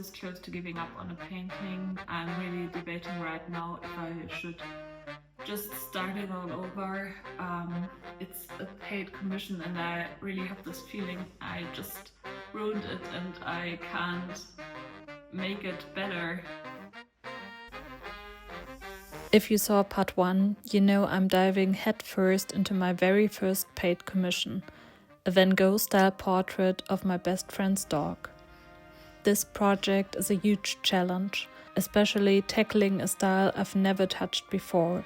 this close to giving up on a painting. I'm really debating right now if I should just start it all over. It's a paid commission and I really have this feeling I just ruined it and I can't make it better. If you saw part 1, you know I'm diving headfirst into my very first paid commission, a Van Gogh-style portrait of my best friend's dog. This project is a huge challenge, especially tackling a style I've never touched before.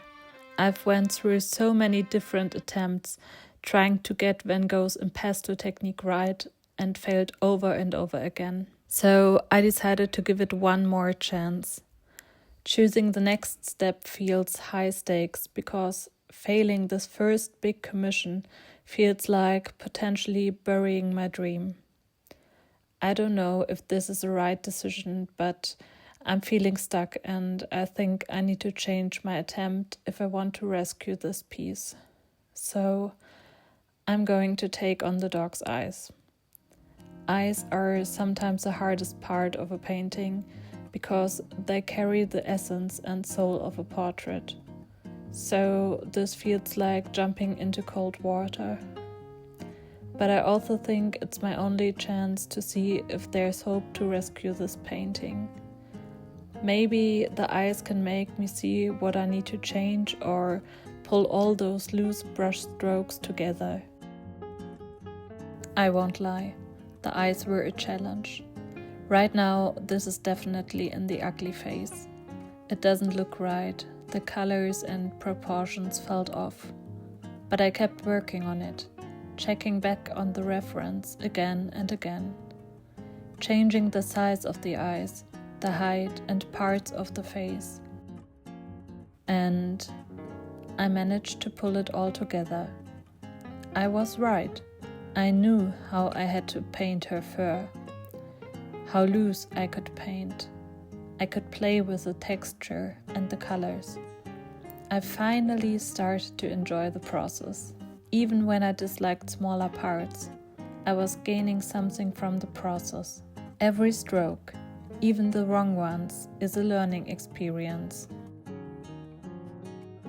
I've went through so many different attempts trying to get Van Gogh's impasto technique right and failed over and over again. So I decided to give it one more chance. Choosing the next step feels high stakes because failing this first big commission feels like potentially burying my dream. I don't know if this is the right decision, but I'm feeling stuck and I think I need to change my attempt if I want to rescue this piece. So I'm going to take on the dog's eyes. Eyes are sometimes the hardest part of a painting because they carry the essence and soul of a portrait. So this feels like jumping into cold water. But I also think it's my only chance to see if there's hope to rescue this painting. Maybe the eyes can make me see what I need to change or pull all those loose brush strokes together. I won't lie, the eyes were a challenge. Right now, this is definitely in the ugly phase. It doesn't look right, the colors and proportions felt off. But I kept working on it, checking back on the reference again and again. Changing the size of the eyes, the height and parts of the face. And I managed to pull it all together. I was right. I knew how I had to paint her fur. How loose I could paint. I could play with the texture and the colors. I finally started to enjoy the process. Even when I disliked smaller parts, I was gaining something from the process. Every stroke, even the wrong ones, is a learning experience.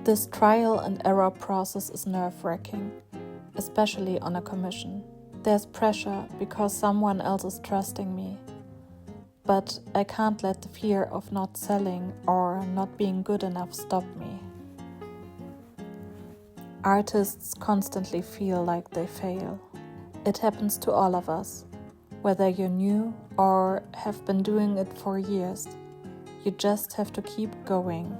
This trial and error process is nerve-wracking, especially on a commission. There's pressure because someone else is trusting me. But I can't let the fear of not selling or not being good enough stop me. Artists constantly feel like they fail. It happens to all of us, whether you're new or have been doing it for years. You just have to keep going.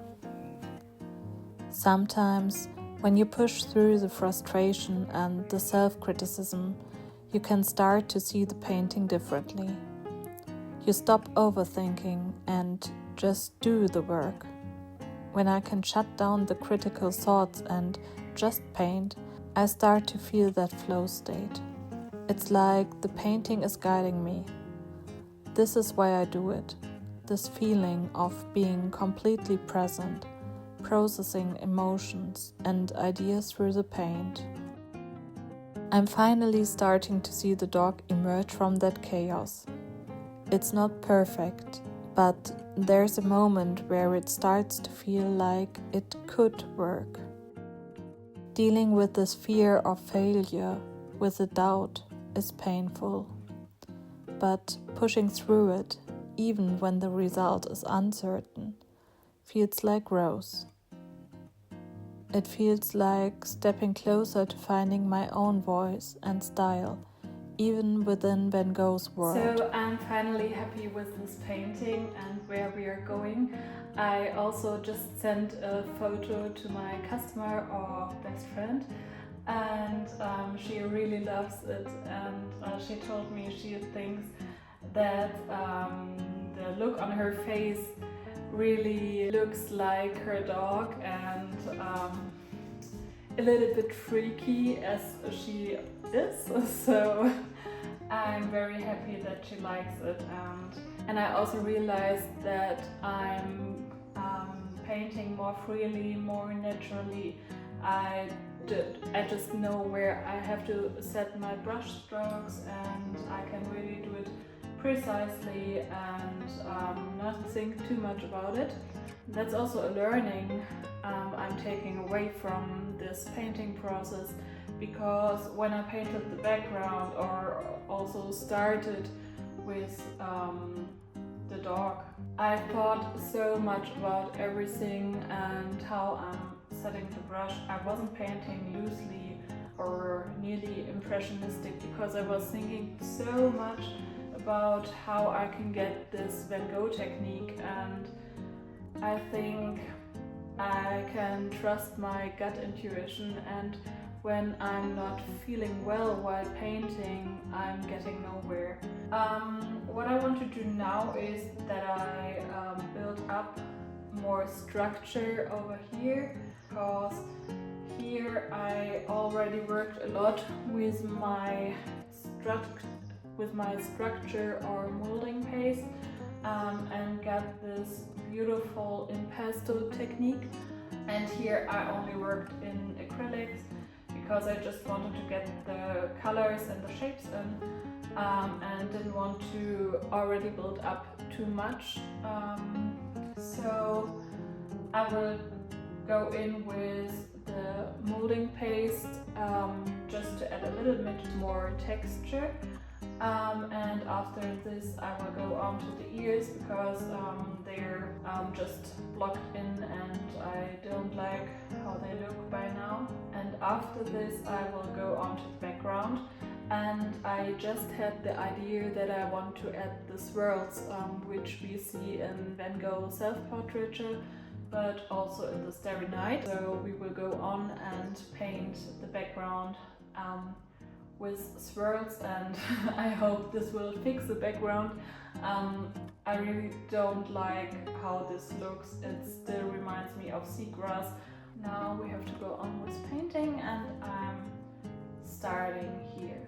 Sometimes, when you push through the frustration and the self-criticism, you can start to see the painting differently. You stop overthinking and just do the work. When I can shut down the critical thoughts and just paint, I start to feel that flow state. It's like the painting is guiding me. This is why I do it. This feeling of being completely present, processing emotions and ideas through the paint. I'm finally starting to see the dog emerge from that chaos. It's not perfect, but there's a moment where it starts to feel like it could work. Dealing with this fear of failure, with the doubt, is painful. But pushing through it, even when the result is uncertain, feels like growth. It feels like stepping closer to finding my own voice and style, even within Van Gogh's world. So I'm finally happy with this painting and where we are going. I also just sent a photo to my customer or best friend, and she really loves it, and she told me she thinks that the look on her face really looks like her dog and a little bit freaky as she is, so I'm very happy that she likes it, and I also realized that I'm painting more freely, more naturally. I just know where I have to set my brush strokes, and I can really do it precisely and not think too much about it. That's also a learning I'm taking away from this painting process, because when I painted the background or also started with the dog, I thought so much about everything and how I'm setting the brush. I wasn't painting loosely or nearly impressionistic because I was thinking so much about how I can get this Van Gogh technique, and I think I can trust my gut intuition, and when I'm not feeling well while painting, I'm getting nowhere. What I want to do now is that I build up more structure over here, because here I already worked a lot with my structure or molding paste and got this beautiful impasto technique. And here I only worked in acrylics because I just wanted to get the colors and the shapes in and didn't want to already build up too much. So I will go in with the molding paste just to add a little bit more texture. And after this I will go on to the ears because they're just blocked in and I don't like how they look by now. And after this I will go on to the background, and I just had the idea that I want to add the swirls which we see in Van Gogh self-portraiture, but also in the Starry Night. So we will go on and paint the background with swirls, and I hope this will fix the background. I really don't like how this looks. It still reminds me of seagrass. Now we have to go on with painting, and I'm starting here.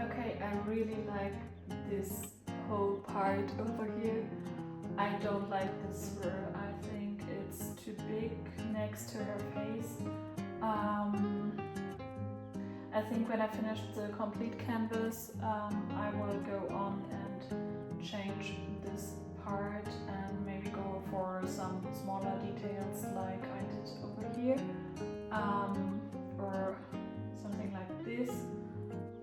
Okay, I really like this whole part over here. I don't like this swirl. I think it's too big next to her face. I think when I finish the complete canvas, I will go on and change this part and maybe go for some smaller details like I did over here, or something like this.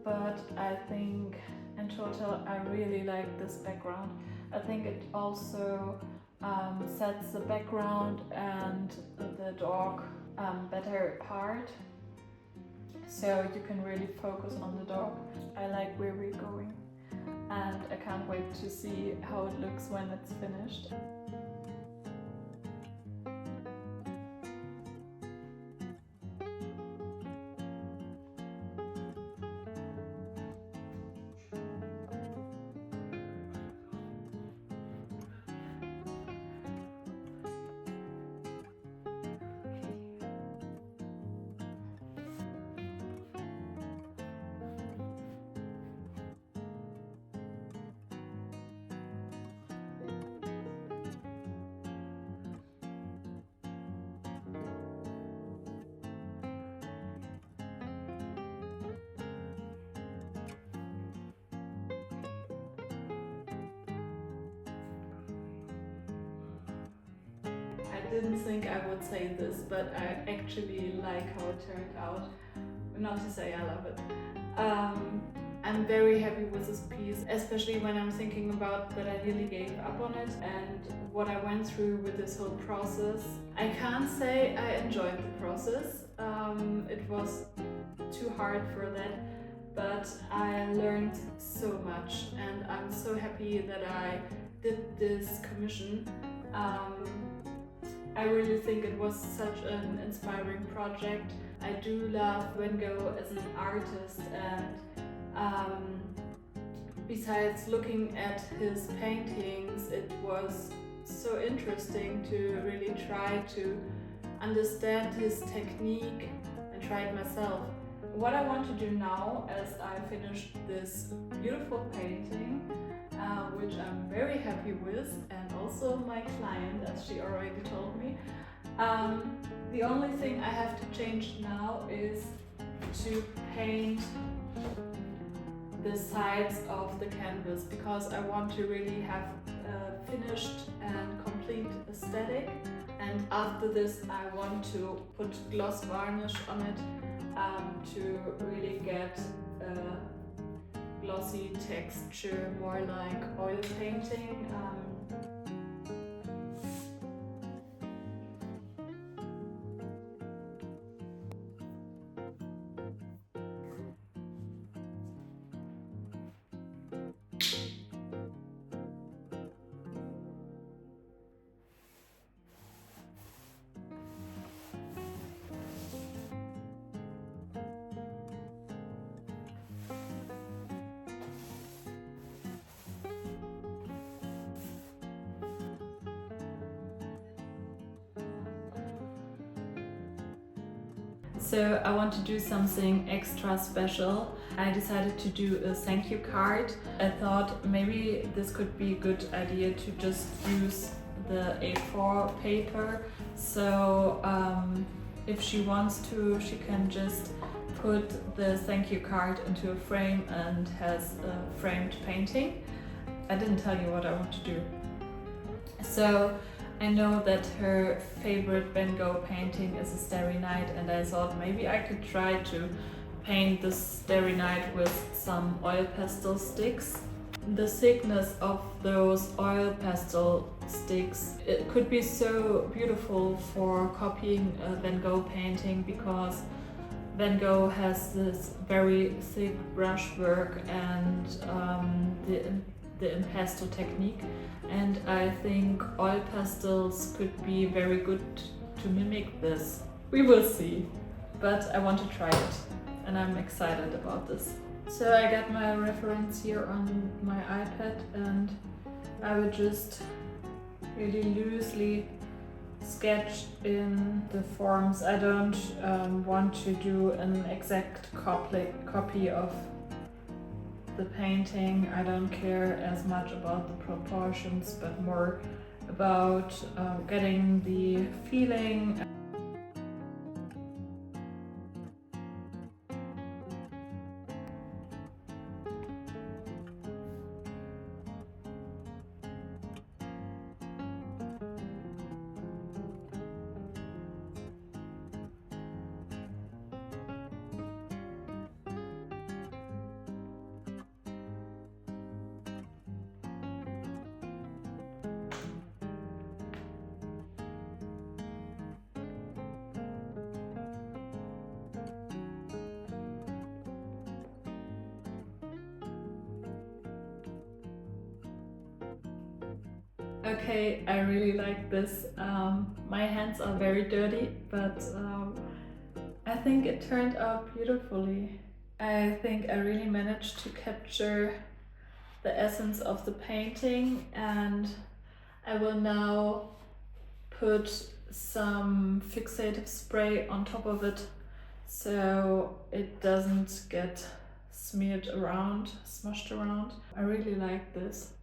But I think in total I really like this background. I think it also sets the background and the dog better apart, so you can really focus on the dog. I like where we're going, and I can't wait to see how it looks when it's finished. didn't think I would say this, but I actually like how it turned out. Not to say I love it. I'm very happy with this piece, especially when I'm thinking about that I nearly gave up on it and what I went through with this whole process. I can't say I enjoyed the process. It was too hard for that, but I learned so much and I'm so happy that I did this commission. I really think it was such an inspiring project. I do love Van Gogh as an artist, and besides looking at his paintings, it was so interesting to really try to understand his technique and try it myself. What I want to do now, as I finished this beautiful painting, which I'm very happy with, and also my client, as she already told me, the only thing I have to change now is to paint the sides of the canvas, because I want to really have a finished and complete aesthetic, and after this I want to put gloss varnish on it to really get a glossy texture, more like oil painting. So I want to do something extra special. I decided to do a thank you card. I thought maybe this could be a good idea to just use the A4 paper. So if she wants to, she can just put the thank you card into a frame and has a framed painting. I didn't tell you what I want to do. So I know that her favorite Van Gogh painting is a Starry Night, and I thought maybe I could try to paint this Starry Night with some oil pastel sticks. The thickness of those oil pastel sticks, it could be so beautiful for copying a Van Gogh painting, because Van Gogh has this very thick brushwork and the impasto technique, and I think oil pastels could be very good to mimic this. We will see, but I want to try it and I'm excited about this. So I got my reference here on my iPad, and I will just really loosely sketch in the forms. I don't want to do an exact copy of the painting. I don't care as much about the proportions, but more about getting the feeling. Okay, I really like this. My hands are very dirty, but I think it turned out beautifully. I think I really managed to capture the essence of the painting, and I will now put some fixative spray on top of it so it doesn't get smeared around, smushed around. I really like this.